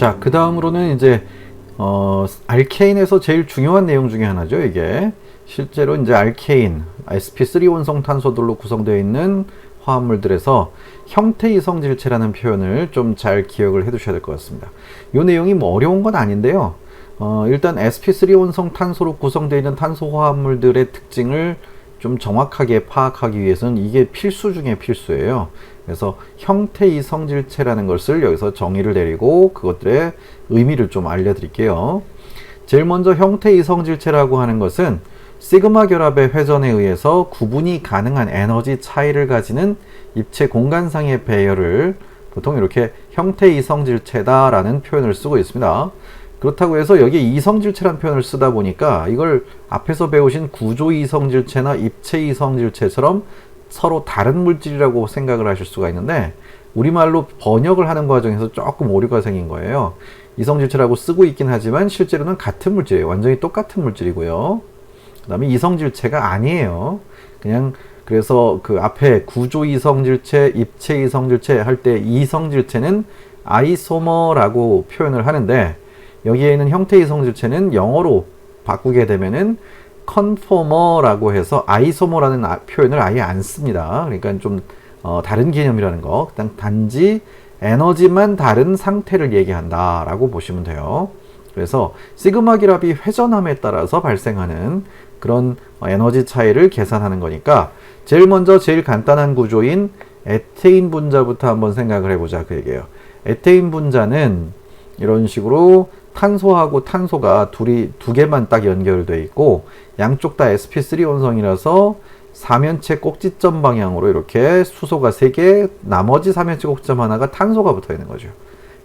자, 그 다음으로는 이제 알케인에서 제일 중요한 내용 중에 하나죠. 이게 실제로 이제 알케인, sp3 원성 탄소들로 구성되어 있는 화합물들에서 형태 이성질체라는 표현을 좀 잘 기억을 해 두셔야 될 것 같습니다. 이 내용이 뭐 어려운 건 아닌데요. 일단 sp3 원성 탄소로 구성되어 있는 탄소 화합물들의 특징을 좀 정확하게 파악하기 위해서는 이게 필수 중에 필수예요. 그래서 형태 이성질체라는 것을 여기서 정의를 내리고 그것들의 의미를 좀 알려드릴게요. 제일 먼저 형태 이성질체라고 하는 것은 시그마 결합의 회전에 의해서 구분이 가능한 에너지 차이를 가지는 입체 공간상의 배열을 보통 이렇게 형태 이성질체다라는 표현을 쓰고 있습니다. 그렇다고 해서 여기에 이성질체라는 표현을 쓰다 보니까 이걸 앞에서 배우신 구조 이성질체나 입체 이성질체처럼 서로 다른 물질이라고 생각을 하실 수가 있는데 우리말로 번역을 하는 과정에서 조금 오류가 생긴 거예요. 이성질체라고 쓰고 있긴 하지만 실제로는 같은 물질이에요. 완전히 똑같은 물질이고요. 그 다음에 이성질체가 아니에요. 그냥 그래서 그 앞에 구조 이성질체, 입체 이성질체 할 때 이성질체는 아이소머라고 표현을 하는데 여기에 있는 형태 이성질체는 영어로 바꾸게 되면은 컨포머라고 해서 아이소머라는 표현을 아예 안 씁니다. 그러니까 좀 다른 개념이라는 거. 단지 에너지만 다른 상태를 얘기한다 라고 보시면 돼요. 그래서 시그마 결합이 회전함에 따라서 발생하는 그런 에너지 차이를 계산하는 거니까 제일 먼저 제일 간단한 구조인 에테인 분자부터 한번 생각을 해보자 그 얘기예요. 에테인 분자는 이런 식으로 탄소하고 탄소가 두 개만 딱 연결되어 있고 양쪽 다 sp3 원성이라서 사면체 꼭지점 방향으로 이렇게 수소가 3개, 나머지 사면체 꼭지점 하나가 탄소가 붙어 있는 거죠.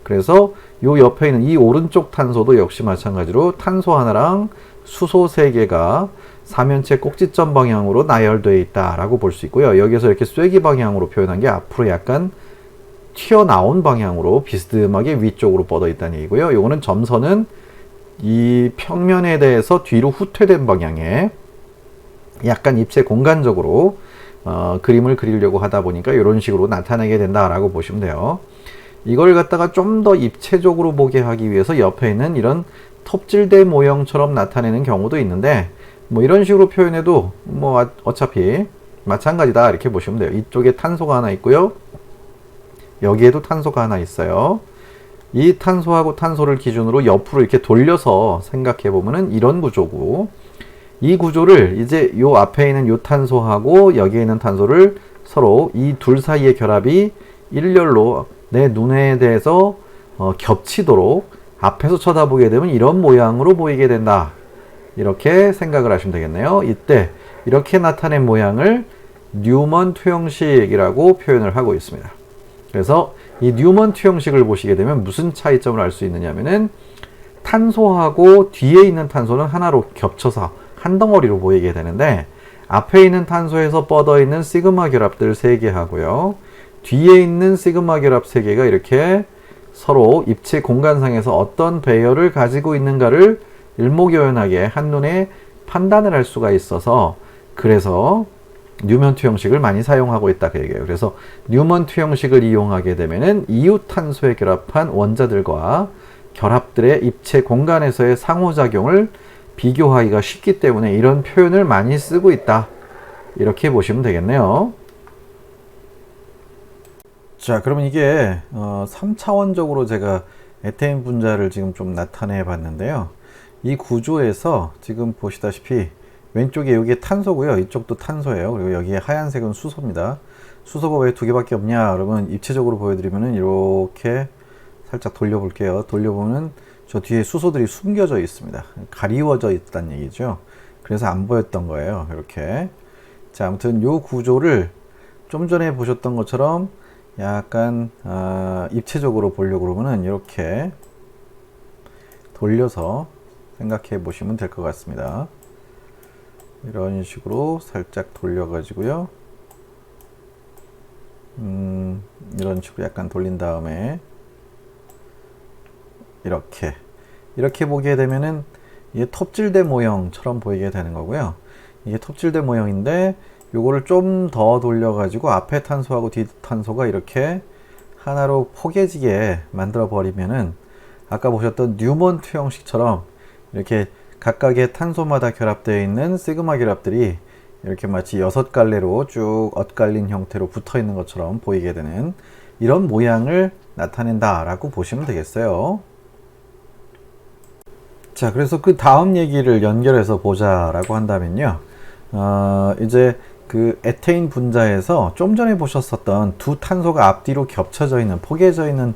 그래서 요 옆에 있는 이 오른쪽 탄소도 역시 마찬가지로 탄소 하나랑 수소 3개가 사면체 꼭지점 방향으로 나열되어 있다라고 볼 수 있고요. 여기서 이렇게 쐐기 방향으로 표현한 게 앞으로 약간 튀어나온 방향으로 비스듬하게 위쪽으로 뻗어 있다는 얘기고요. 요거는 점선은 이 평면에 대해서 뒤로 후퇴된 방향에 약간 입체 공간적으로 그림을 그리려고 하다 보니까 이런 식으로 나타나게 된다라고 보시면 돼요. 이걸 갖다가 좀 더 입체적으로 보게 하기 위해서 옆에 있는 이런 톱질대 모형처럼 나타내는 경우도 있는데 뭐 이런 식으로 표현해도 뭐 어차피 마찬가지다 이렇게 보시면 돼요. 이쪽에 탄소가 하나 있고요. 여기에도 탄소가 하나 있어요. 이 탄소하고 탄소를 기준으로 옆으로 이렇게 돌려서 생각해 보면은 이런 구조고 이 구조를 이제 요 앞에 있는 요 탄소하고 여기에 있는 탄소를 서로 이 둘 사이의 결합이 일렬로 내 눈에 대해서 겹치도록 앞에서 쳐다보게 되면 이런 모양으로 보이게 된다. 이렇게 생각을 하시면 되겠네요. 이때 이렇게 나타낸 모양을 뉴먼 투형식이라고 표현을 하고 있습니다. 그래서 이 뉴먼 투형식을 보시게 되면 무슨 차이점을 알 수 있느냐면은 탄소하고 뒤에 있는 탄소는 하나로 겹쳐서 한 덩어리로 보이게 되는데 앞에 있는 탄소에서 뻗어 있는 시그마 결합들 3개 하고요. 뒤에 있는 시그마 결합 3개가 이렇게 서로 입체 공간상에서 어떤 배열을 가지고 있는가를 일목요연하게 한눈에 판단을 할 수가 있어서 그래서 뉴먼 투형식을 많이 사용하고 있다 그 얘기예요. 그래서 뉴먼 투형식을 이용하게 되면은 이웃탄소에 결합한 원자들과 결합들의 입체 공간에서의 상호작용을 비교하기가 쉽기 때문에 이런 표현을 많이 쓰고 있다. 이렇게 보시면 되겠네요. 자, 그러면 이게 3차원적으로 제가 에테인 분자를 지금 좀 나타내 봤는데요. 이 구조에서 지금 보시다시피 왼쪽에 여기에 탄소고요. 이쪽도 탄소예요. 그리고 여기에 하얀색은 수소입니다. 수소가 왜 2개밖에 없냐? 그러면 입체적으로 보여드리면은 이렇게 살짝 돌려볼게요. 돌려보면 저 뒤에 수소들이 숨겨져 있습니다. 가리워져 있다는 얘기죠. 그래서 안 보였던 거예요. 이렇게. 자, 아무튼 요 구조를 좀 전에 보셨던 것처럼 약간 입체적으로 보려고 그러면은 이렇게 돌려서 생각해 보시면 될 것 같습니다. 이런 식으로 살짝 돌려 가지고요. 이런 식으로 약간 돌린 다음에 이렇게 보게 되면은 이게 톱질대 모형처럼 보이게 되는 거고요. 이게 톱질대 모형인데 요거를 좀 더 돌려 가지고 앞에 탄소하고 뒤 탄소가 이렇게 하나로 포개지게 만들어 버리면은 아까 보셨던 뉴먼트 형식처럼 이렇게 각각의 탄소마다 결합되어 있는 시그마 결합들이 이렇게 마치 6갈래로 쭉 엇갈린 형태로 붙어 있는 것처럼 보이게 되는 이런 모양을 나타낸다 라고 보시면 되겠어요. 자, 그래서 그 다음 얘기를 연결해서 보자 라고 한다면요, 이제 그 에테인 분자에서 좀 전에 보셨었던 두 탄소가 앞뒤로 겹쳐져 있는, 포개져 있는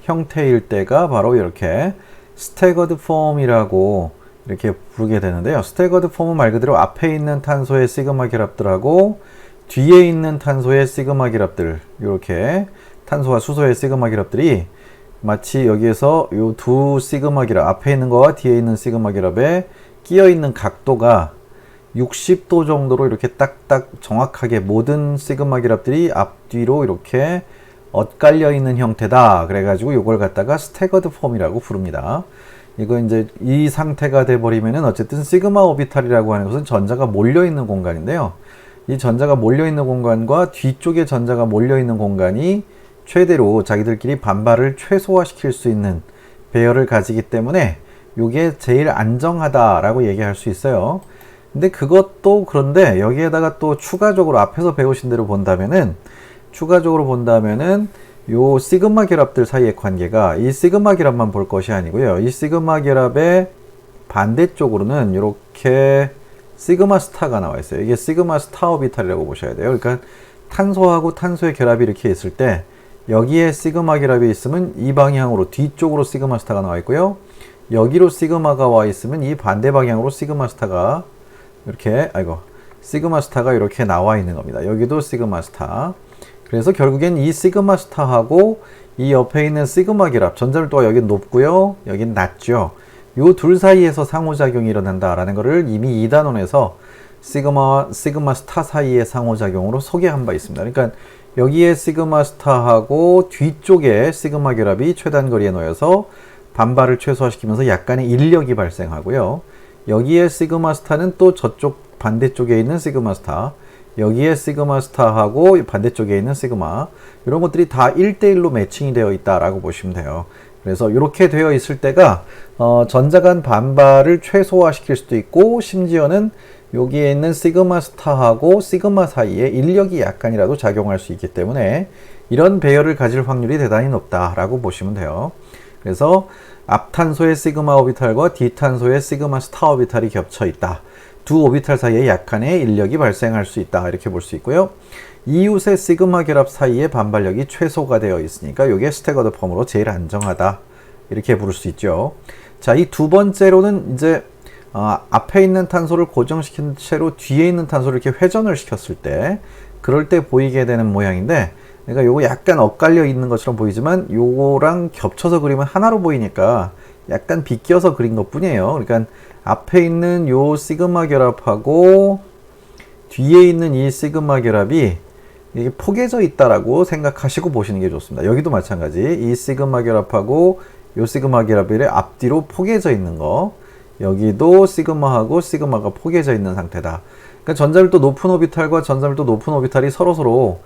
형태일 때가 바로 이렇게 스태거드 폼이라고 이렇게 부르게 되는데요. 스태거드 폼은 말 그대로 앞에 있는 탄소의 시그마 결합들하고 뒤에 있는 탄소의 시그마 결합들, 이렇게 탄소와 수소의 시그마 결합들이 마치 여기에서 요 두 시그마 결합, 앞에 있는 거와 뒤에 있는 시그마 결합에 끼어 있는 각도가 60도 정도로 이렇게 딱딱 정확하게 모든 시그마 결합들이 앞뒤로 이렇게 엇갈려 있는 형태다. 그래가지고 이걸 갖다가 스태거드 폼이라고 부릅니다. 이거 이제 이 상태가 돼버리면은 어쨌든 시그마 오비탈이라고 하는 것은 전자가 몰려 있는 공간인데요. 이 전자가 몰려 있는 공간과 뒤쪽에 전자가 몰려 있는 공간이 최대로 자기들끼리 반발을 최소화시킬 수 있는 배열을 가지기 때문에 이게 제일 안정하다라고 얘기할 수 있어요. 근데 그것도 그런데 여기에다가 또 추가적으로 앞에서 배우신 대로 본다면은 요 시그마 결합들 사이의 관계가 이 시그마 결합만 볼 것이 아니고요. 이 시그마 결합의 반대쪽으로는 이렇게 시그마 스타가 나와 있어요. 이게 시그마 스타 오비탈이라고 보셔야 돼요. 그러니까 탄소하고 탄소의 결합이 이렇게 있을 때 여기에 시그마 결합이 있으면 이 방향으로 뒤쪽으로 시그마 스타가 나와 있고요. 여기로 시그마가 와 있으면 이 반대 방향으로 시그마 스타가 이렇게 시그마 스타가 이렇게 나와 있는 겁니다. 여기도 시그마 스타. 그래서 결국엔 이 시그마 스타하고 이 옆에 있는 시그마 결합, 전자밀도가 여긴 높고요, 여긴 낮죠. 요 둘 사이에서 상호작용이 일어난다라는 것을 이미 2단원에서 시그마 스타 사이의 상호작용으로 소개한 바 있습니다. 그러니까 여기에 시그마 스타하고 뒤쪽에 시그마 결합이 최단거리에 놓여서 반발을 최소화시키면서 약간의 인력이 발생하고요. 여기에 시그마 스타는 또 저쪽 반대쪽에 있는 시그마 스타, 여기에 시그마 스타하고 반대쪽에 있는 시그마, 이런 것들이 다 1대1로 매칭이 되어 있다라고 보시면 돼요. 그래서 이렇게 되어 있을 때가 전자 간 반발을 최소화시킬 수도 있고, 심지어는 여기에 있는 시그마 스타하고 시그마 사이에 인력이 약간이라도 작용할 수 있기 때문에 이런 배열을 가질 확률이 대단히 높다라고 보시면 돼요. 그래서 앞탄소의 시그마 오비탈과 뒷탄소의 시그마 스타 오비탈이 겹쳐 있다. 두 오비탈 사이에 약간의 인력이 발생할 수 있다. 이렇게 볼 수 있고요. 이웃의 시그마 결합 사이에 반발력이 최소가 되어 있으니까 이게 스태거드 폼으로 제일 안정하다. 이렇게 부를 수 있죠. 자, 이 두 번째로는 이제 앞에 있는 탄소를 고정시킨 채로 뒤에 있는 탄소를 이렇게 회전을 시켰을 때, 그럴 때 보이게 되는 모양인데, 그러니까 요거 약간 엇갈려 있는 것처럼 보이지만 요거랑 겹쳐서 그리면 하나로 보이니까 약간 비껴서 그린 것 뿐이에요. 그러니까 앞에 있는 요 시그마 결합하고 뒤에 있는 이 시그마 결합이 이게 포개져 있다라고 생각하시고 보시는 게 좋습니다. 여기도 마찬가지. 이 시그마 결합하고 요 시그마 결합이 앞뒤로 포개져 있는 거, 여기도 시그마하고 시그마가 포개져 있는 상태다. 그러니까 전자밀도 높은 오비탈과 전자밀도 높은 오비탈이 서로서로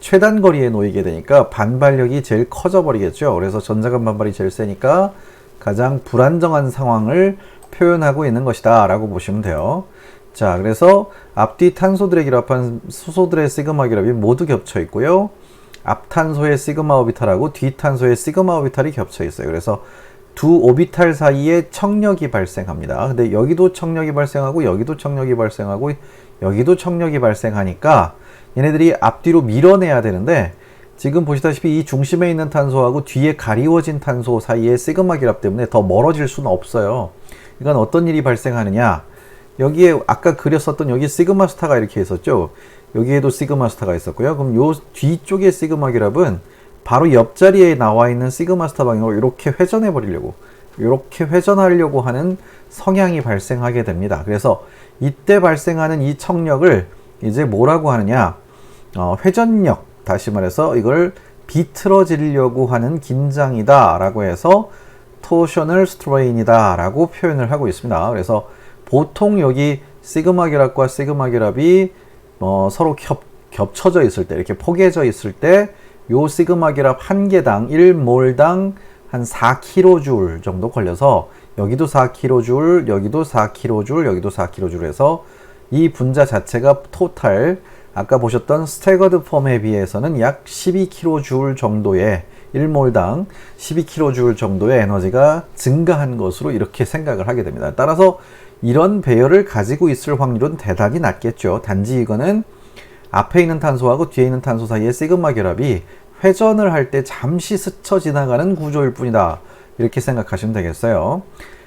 최단 거리에 놓이게 되니까 반발력이 제일 커져 버리겠죠. 그래서 전자 간 반발이 제일 세니까 가장 불안정한 상황을 표현하고 있는 것이다 라고 보시면 돼요. 자, 그래서 앞뒤 탄소들의 결합한 수소들의 시그마 결합이 모두 겹쳐 있고요. 앞탄소의 시그마 오비탈하고 뒷탄소의 시그마 오비탈이 겹쳐 있어요. 그래서 두 오비탈 사이에 청력이 발생합니다. 근데 여기도 청력이 발생하고 여기도 청력이 발생하고 여기도 청력이 발생하니까 얘네들이 앞뒤로 밀어내야 되는데, 지금 보시다시피 이 중심에 있는 탄소하고 뒤에 가리워진 탄소 사이의 시그마 결합 때문에 더 멀어질 수는 없어요. 이건 어떤 일이 발생하느냐, 여기에 아까 그렸었던 여기 시그마 스타가 이렇게 있었죠. 여기에도 시그마 스타가 있었고요. 그럼 요 뒤쪽의 시그마 결합은 바로 옆자리에 나와 있는 시그마 스타 방향으로 이렇게 회전해 버리려고, 이렇게 회전하려고 하는 성향이 발생하게 됩니다. 그래서 이때 발생하는 이 청력을 이제 뭐라고 하느냐, 회전력, 다시 말해서 이걸 비틀어지려고 하는 긴장이다 라고 해서 토셔널 스트레인이다 라고 표현을 하고 있습니다. 그래서 보통 여기 시그마 결합과 시그마 결합이 서로 겹쳐져 있을 때, 이렇게 포개져 있을 때 요 시그마 결합 한 개당 1몰당 한 4kJ 정도 걸려서 여기도 4kJ, 여기도 4kJ, 여기도 4kJ 해서 이 분자 자체가 토탈 아까 보셨던 스태거드 폼에 비해서는 약 12kJ 정도의 1몰당 12kJ 정도의 에너지가 증가한 것으로 이렇게 생각을 하게 됩니다. 따라서 이런 배열을 가지고 있을 확률은 대단히 낮겠죠. 단지 이거는 앞에 있는 탄소하고 뒤에 있는 탄소 사이의 시그마 결합이 회전을 할 때 잠시 스쳐 지나가는 구조일 뿐이다. 이렇게 생각하시면 되겠어요.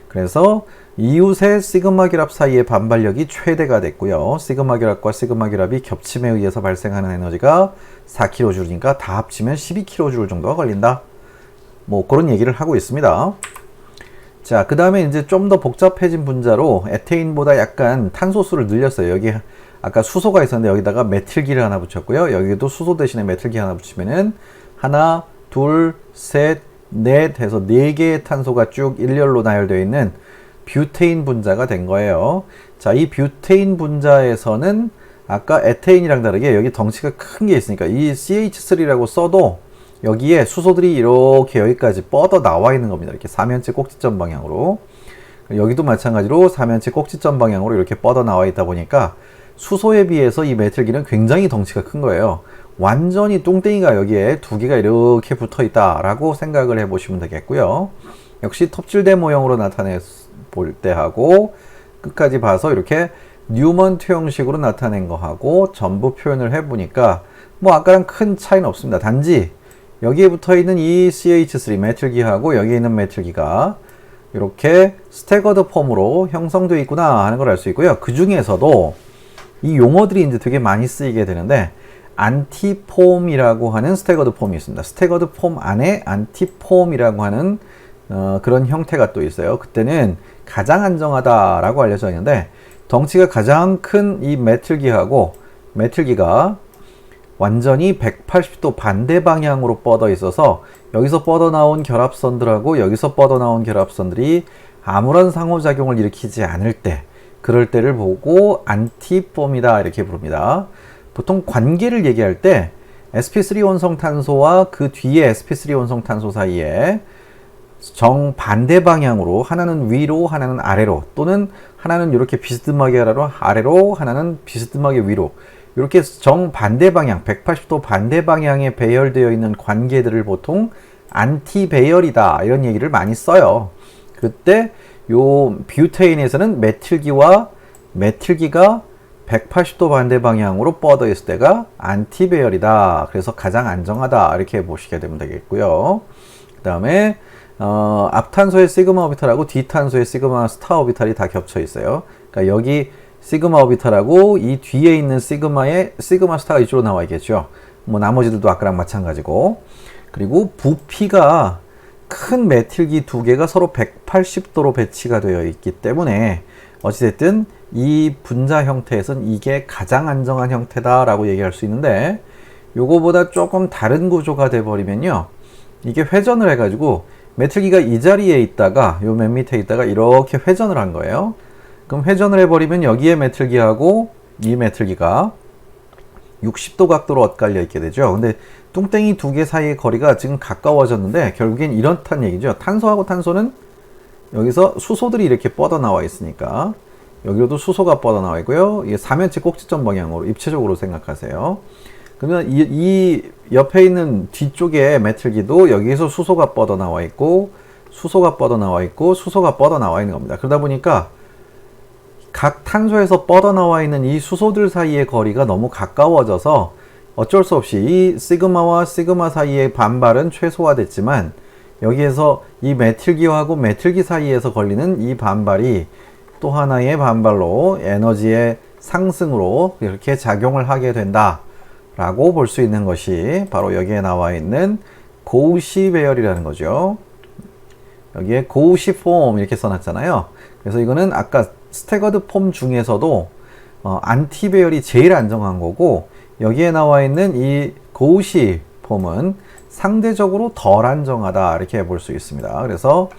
그래서 이웃의 시그마 결합 사이의 반발력이 최대가 됐고요. 시그마 결합과 시그마 결합이 겹침에 의해서 발생하는 에너지가 4kJ니까 다 합치면 12kJ 정도가 걸린다. 뭐 그런 얘기를 하고 있습니다. 자, 그 다음에 이제 좀 더 복잡해진 분자로 에테인보다 약간 탄소수를 늘렸어요. 여기 아까 수소가 있었는데 여기다가 메틸기를 하나 붙였고요. 여기도 수소 대신에 메틸기 하나 붙이면은 하나, 둘, 셋, 넷 해서 4개의 탄소가 쭉 일렬로 나열되어 있는 뷰테인 분자가 된 거예요. 자, 이 뷰테인 분자에서는 아까 에테인이랑 다르게 여기 덩치가 큰 게 있으니까 이 CH3라고 써도 여기에 수소들이 이렇게 여기까지 뻗어 나와 있는 겁니다. 이렇게 사면체 꼭지점 방향으로. 여기도 마찬가지로 사면체 꼭지점 방향으로 이렇게 뻗어 나와 있다 보니까 수소에 비해서 이 메틸기는 굉장히 덩치가 큰 거예요. 완전히 뚱땡이가 여기에 2개가 이렇게 붙어 있다라고 생각을 해 보시면 되겠고요. 역시 톱질대 모형으로 나타내 볼 때 하고 끝까지 봐서 이렇게 뉴먼트 형식으로 나타낸 거 하고 전부 표현을 해 보니까 뭐 아까랑 큰 차이는 없습니다. 단지 여기에 붙어 있는 이 CH3 메틸기하고 여기에 있는 메틸기가 이렇게 스태거드 폼으로 형성되어 있구나 하는 걸 알 수 있고요. 그 중에서도 이 용어들이 이제 되게 많이 쓰이게 되는데 안티폼이라고 하는 스태거드 폼이 있습니다. 스태거드 폼 안에 안티폼이라고 하는 그런 형태가 또 있어요. 그때는 가장 안정하다라고 알려져 있는데 덩치가 가장 큰 이 메틸기하고 메틸기가 완전히 180도 반대 방향으로 뻗어 있어서 여기서 뻗어 나온 결합선들하고 여기서 뻗어 나온 결합선들이 아무런 상호작용을 일으키지 않을 때 그럴 때를 보고 안티폼이다 이렇게 부릅니다. 보통 관계를 얘기할 때 sp3 원성탄소와 그 뒤에 sp3 원성탄소 사이에 정반대 방향으로 하나는 위로 하나는 아래로 또는 하나는 이렇게 비스듬하게 아래로 하나는 비스듬하게 위로 이렇게 정반대 방향 180도 반대 방향에 배열되어 있는 관계들을 보통 안티 배열이다 이런 얘기를 많이 써요. 그때 요 뷰테인에서는 메틸기와 메틸기가 180도 반대 방향으로 뻗어 있을 때가 안티 배열이다. 그래서 가장 안정하다 이렇게 보시게 되면 되겠고요. 그 다음에 앞탄소의 시그마 오비탈하고 뒷탄소의 시그마 스타 오비탈이 다 겹쳐 있어요. 그러니까 여기 시그마 오비탈하고 이 뒤에 있는 시그마의 시그마 스타가 이쪽으로 나와 있겠죠. 뭐 나머지들도 아까랑 마찬가지고. 그리고 부피가 큰 메틸기 2개가 서로 180도로 배치가 되어 있기 때문에 어찌됐든 이 분자 형태에선 이게 가장 안정한 형태다라고 얘기할 수 있는데 요거보다 조금 다른 구조가 돼 버리면요. 이게 회전을 해가지고 메틸기가 이 자리에 있다가 요 맨 밑에 있다가 이렇게 회전을 한 거예요. 그럼 회전을 해버리면 여기에 메틸기하고 이 메틸기가 60도 각도로 엇갈려 있게 되죠. 근데 뚱땡이 2개 사이의 거리가 지금 가까워졌는데 결국엔 이렇단 얘기죠. 탄소하고 탄소는 여기서 수소들이 이렇게 뻗어 나와 있으니까 여기로도 수소가 뻗어 나와 있고요. 이게 사면체 꼭지점 방향으로 입체적으로 생각하세요. 그러면 이 옆에 있는 뒤쪽에 메틸기도 여기에서 수소가 뻗어 나와 있고 수소가 뻗어 나와 있고 수소가 뻗어 나와 있는 겁니다. 그러다 보니까 각 탄소에서 뻗어 나와 있는 이 수소들 사이의 거리가 너무 가까워져서 어쩔 수 없이 이 시그마와 시그마 사이의 반발은 최소화됐지만 여기에서 이 메틸기하고 메틸기 사이에서 걸리는 이 반발이 또 하나의 반발로 에너지의 상승으로 이렇게 작용을 하게 된다 라고 볼 수 있는 것이 바로 여기에 나와 있는 고우시 배열이라는 거죠. 여기에 고우시 폼 이렇게 써놨잖아요. 그래서 이거는 아까 스태거드 폼 중에서도 안티 배열이 제일 안정한 거고 여기에 나와 있는 이 고우시 폼은 상대적으로 덜 안정하다 이렇게 볼 수 있습니다. 그래서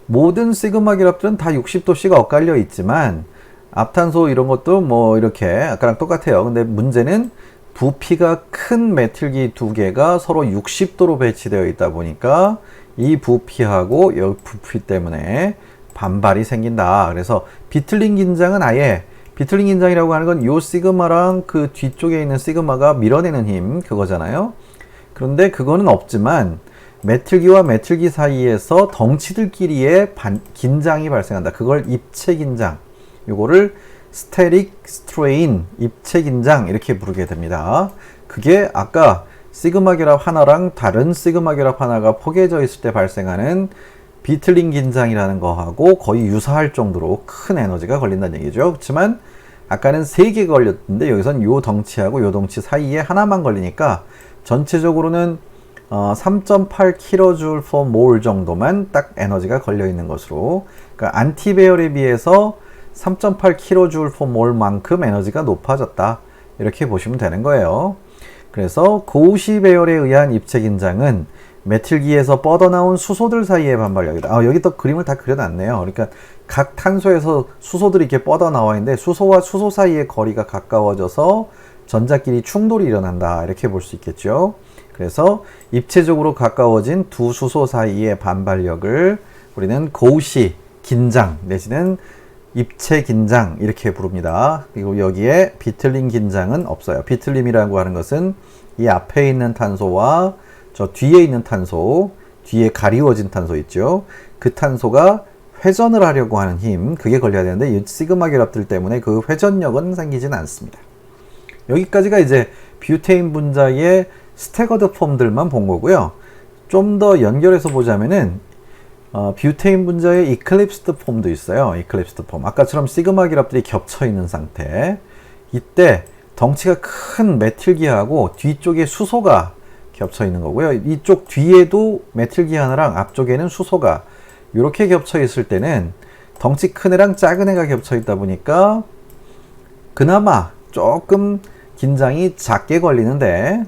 모든 시그마 결합들은 다 60도씨가 엇갈려 있지만 앞탄소 이런 것도 뭐 이렇게 아까랑 똑같아요. 근데 문제는 부피가 큰 메틸기 2개가 서로 60도로 배치되어 있다 보니까 이 부피하고 이 부피 때문에 반발이 생긴다. 그래서 비틀린 긴장은 아예, 비틀린 긴장이라고 하는 건 요 시그마랑 그 뒤쪽에 있는 시그마가 밀어내는 힘 그거잖아요. 그런데 그거는 없지만 메틀기와 메틀기 사이에서 덩치들끼리의 긴장이 발생한다. 그걸 입체 긴장, 요거를 스테릭 스트레인, 입체 긴장 이렇게 부르게 됩니다. 그게 아까 시그마 결합 하나랑 다른 시그마 결합 하나가 포개져 있을 때 발생하는 비틀린 긴장이라는 거하고 거의 유사할 정도로 큰 에너지가 걸린다는 얘기죠. 그렇지만 아까는 3개가 걸렸는데 여기선 요 덩치하고 요 덩치 사이에 하나만 걸리니까 전체적으로는 3.8kJ/mol 정도만 딱 에너지가 걸려 있는 것으로, 그러니까 안티배열에 비해서 3.8kJ/mol 만큼 에너지가 높아졌다. 이렇게 보시면 되는 거예요. 그래서 고시 배열에 의한 입체 긴장은 메틀기에서 뻗어나온 수소들 사이의 반발력이다. 여기 또 그림을 다 그려놨네요. 그러니까 각 탄소에서 수소들이 이렇게 뻗어나와 있는데 수소와 수소 사이의 거리가 가까워져서 전자끼리 충돌이 일어난다. 이렇게 볼 수 있겠죠. 그래서 입체적으로 가까워진 두 수소 사이의 반발력을 우리는 고시 긴장 내지는 입체 긴장 이렇게 부릅니다. 그리고 여기에 비틀림 긴장은 없어요. 비틀림이라고 하는 것은 이 앞에 있는 탄소와 저 뒤에 있는 탄소, 뒤에 가리워진 탄소 있죠. 그 탄소가 회전을 하려고 하는 힘, 그게 걸려야 되는데 이 시그마 결합들 때문에 그 회전력은 생기진 않습니다. 여기까지가 이제 뷰테인 분자의 스태거드 폼들만 본 거고요. 좀 더 연결해서 보자면은 뷰테인 분자의 이클립스드 폼도 있어요. 이클립스드 폼. 아까처럼 시그마 결합들이 겹쳐 있는 상태. 이때 덩치가 큰 메틸기하고 뒤쪽에 수소가 겹쳐 있는 거고요. 이쪽 뒤에도 메틸기 하나랑 앞쪽에는 수소가 이렇게 겹쳐 있을 때는 덩치 큰 애랑 작은 애가 겹쳐 있다 보니까 그나마 조금 긴장이 작게 걸리는데,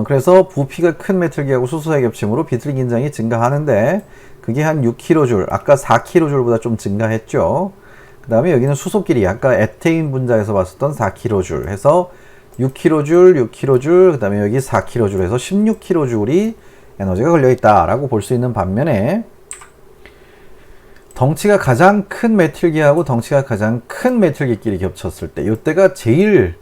그래서 부피가 큰 메틀기하고 수소의 겹침으로 비틀 긴장이 증가하는데 그게 한 6kJ, 아까 4kJ보다 좀 증가했죠. 그 다음에 여기는 수소끼리 아까 에테인 분자에서 봤었던 4kJ 해서 6kJ, 6kJ, 그 다음에 여기 4kJ 해서 16kJ이 에너지가 걸려있다 라고 볼 수 있는 반면에, 덩치가 가장 큰 메틸기하고 덩치가 가장 큰 메틸기끼리 겹쳤을 때 이때가 제일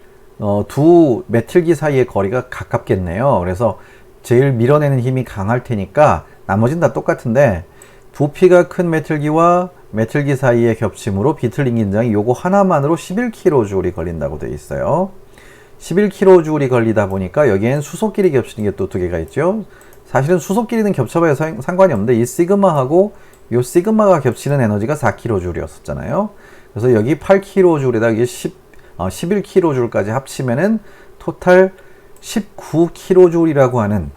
두 메틸기 사이의 거리가 가깝겠네요. 그래서 제일 밀어내는 힘이 강할 테니까 나머지는 다 똑같은데 부피가 큰 메틸기와 메틸기 사이의 겹침으로 비틀린 긴장이 요거 하나만으로 11kJ이 걸린다고 되어 있어요. 11kJ이 걸리다 보니까 여기엔 수소끼리 겹치는 게 또 두 개가 있죠. 사실은 수소끼리는 겹쳐봐야 상관이 없는데 이 시그마하고 요 시그마가 겹치는 에너지가 4kJ였었잖아요. 그래서 여기 8kJ에다 이게 11kJ까지 합치면은 토탈 19kJ이라고 하는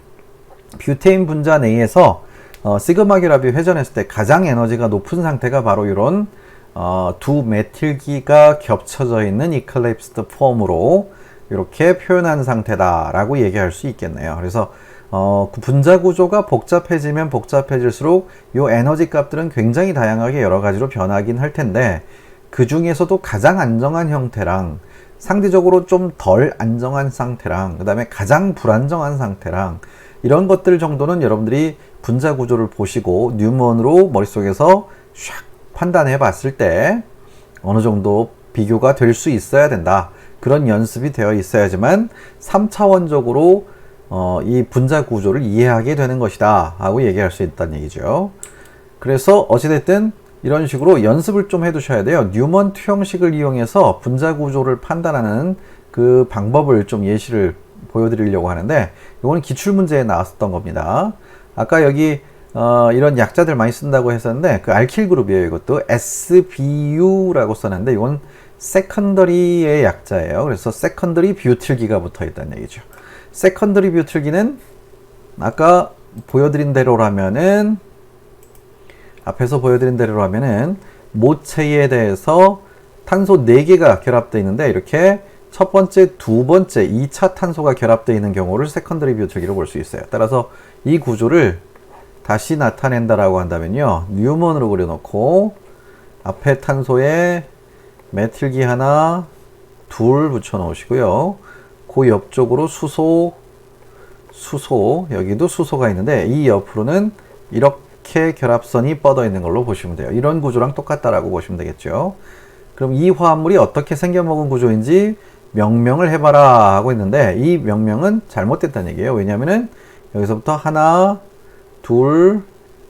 뷰테인 분자 내에서 시그마 결합이 회전했을 때 가장 에너지가 높은 상태가 바로 이런 두 메틸기가 겹쳐져 있는 이클립스드 폼으로 이렇게 표현한 상태다라고 얘기할 수 있겠네요. 그래서 분자 구조가 복잡해지면 복잡해질수록 이 에너지 값들은 굉장히 다양하게 여러 가지로 변하긴 할 텐데 그 중에서도 가장 안정한 형태랑 상대적으로 좀 덜 안정한 상태랑 그 다음에 가장 불안정한 상태랑 이런 것들 정도는 여러분들이 분자 구조를 보시고 뉴먼으로 머릿속에서 샥 판단해 봤을 때 어느 정도 비교가 될 수 있어야 된다. 그런 연습이 되어 있어야지만 3차원적으로 이 분자 구조를 이해하게 되는 것이다 하고 얘기할 수 있다는 얘기죠. 그래서 어찌됐든 이런 식으로 연습을 좀 해 두셔야 돼요. 뉴먼 투형식을 이용해서 분자 구조를 판단하는 그 방법을 좀 예시를 보여드리려고 하는데 이거는 기출문제에 나왔었던 겁니다. 아까 여기 이런 약자들 많이 쓴다고 했었는데 그 알킬 그룹이에요. 이것도 SBU라고 썼는데 이건 세컨더리의 약자예요. 그래서 세컨더리 뷰틸기가 붙어 있다는 얘기죠. 세컨더리 뷰틸기는 아까 보여드린 대로라면은 앞에서 보여드린 대로라면은 모체에 대해서 탄소 4개가 결합되어 있는데 이렇게 첫 번째, 두 번째, 2차 탄소가 결합되어 있는 경우를 세컨더리 뷰틸기로 볼 수 있어요. 따라서 이 구조를 다시 나타낸다라고 한다면요. 뉴먼으로 그려놓고 앞에 탄소에 메틸기 하나, 둘 붙여 놓으시고요. 그 옆쪽으로 수소, 여기도 수소가 있는데 이 옆으로는 이렇게 결합선이 뻗어 있는 걸로 보시면 돼요. 이런 구조랑 똑같다라고 보시면 되겠죠. 그럼 이 화합물이 어떻게 생겨먹은 구조인지 명명을 해봐라 하고 있는데, 이 명명은 잘못됐다는 얘기예요. 왜냐면은 여기서부터 하나, 둘,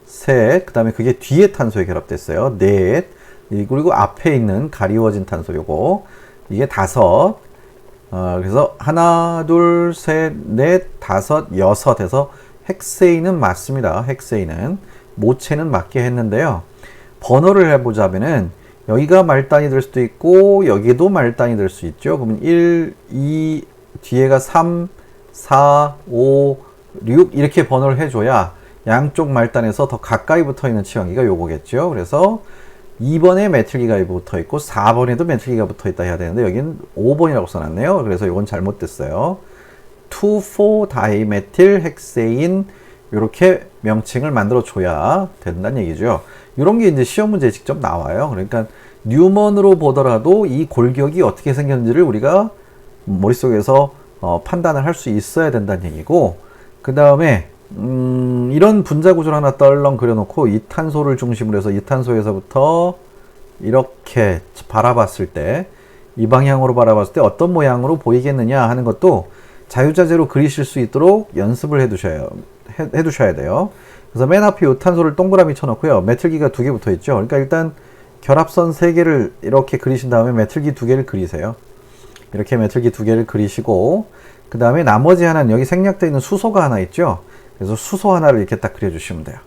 셋, 그 다음에 그게 뒤에 탄소에 결합됐어요. 넷, 그리고 앞에 있는 가리워진 탄소 요거, 이게 다섯. 그래서 하나, 둘, 셋, 넷, 다섯, 여섯 해서 헥세인은 맞습니다. 헥세인은. 모체는 맞게 했는데요. 번호를 해보자면은 여기가 말단이 될 수도 있고 여기도 말단이 될 수 있죠. 그러면 1, 2, 뒤에가 3, 4, 5, 6 이렇게 번호를 해줘야 양쪽 말단에서 더 가까이 붙어 있는 치환기가 요거겠죠. 그래서 2번에 메틸기가 붙어 있고 4번에도 메틸기가 붙어 있다 해야 되는데 여기는 5번이라고 써놨네요. 그래서 이건 잘못됐어요. 2,4-다이메틸 헥세인 이렇게 명칭을 만들어 줘야 된다는 얘기죠. 이런 게 이제 시험 문제에 직접 나와요. 그러니까 뉴먼으로 보더라도 이 골격이 어떻게 생겼는지를 우리가 머릿속에서 판단을 할 수 있어야 된다는 얘기고, 그 다음에 이런 분자 구조를 하나 떨렁 그려놓고 이 탄소를 중심으로 해서 이 탄소에서부터 이렇게 바라봤을 때, 이 방향으로 바라봤을 때 어떤 모양으로 보이겠느냐 하는 것도 자유자재로 그리실 수 있도록 연습을 해두셔야 돼요. 그래서 맨 앞에 이 탄소를 동그라미 쳐놓고요. 메틸기가 2개 붙어 있죠. 그러니까 일단 결합선 3개를 이렇게 그리신 다음에 메틸기 2개를 그리세요. 이렇게 메틸기 2개를 그리시고, 그 다음에 나머지 하나는 여기 생략되어 있는 수소가 하나 있죠. 그래서 수소 하나를 이렇게 딱 그려주시면 돼요.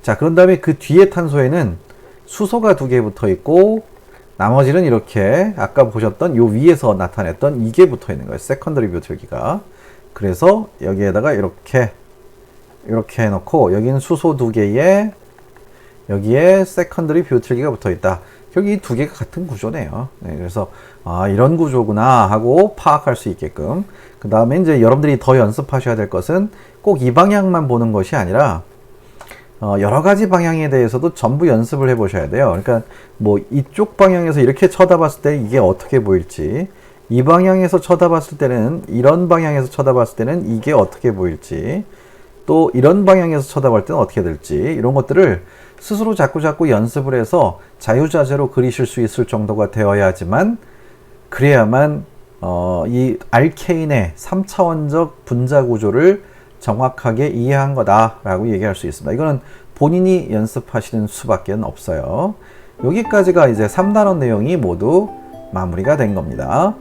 자, 그런 다음에 그 뒤에 탄소에는 수소가 2개 붙어 있고, 나머지는 이렇게 아까 보셨던 요 위에서 나타냈던 이게 붙어 있는 거예요. 세컨더리 뷰틸기가. 그래서 여기에다가 이렇게 해놓고 여기는 수소 2개에 여기에 세컨더리 뷰틸기가 붙어 있다. 결국 이 2개가 같은 구조네요. 네, 그래서 이런 구조구나 하고 파악할 수 있게끔. 그 다음에 이제 여러분들이 더 연습하셔야 될 것은 꼭 이 방향만 보는 것이 아니라 여러 가지 방향에 대해서도 전부 연습을 해 보셔야 돼요. 그러니까 뭐 이쪽 방향에서 이렇게 쳐다봤을 때 이게 어떻게 보일지, 이 방향에서 쳐다봤을 때는 이런 방향에서 쳐다봤을 때는 이게 어떻게 보일지, 또 이런 방향에서 쳐다볼 때는 어떻게 될지, 이런 것들을 스스로 자꾸 연습을 해서 자유자재로 그리실 수 있을 정도가 되어야지만, 그래야만 이 알케인의 3차원적 분자 구조를 정확하게 이해한 거다라고 얘기할 수 있습니다. 이거는 본인이 연습하시는 수밖에 없어요. 여기까지가 이제 3단원 내용이 모두 마무리가 된 겁니다.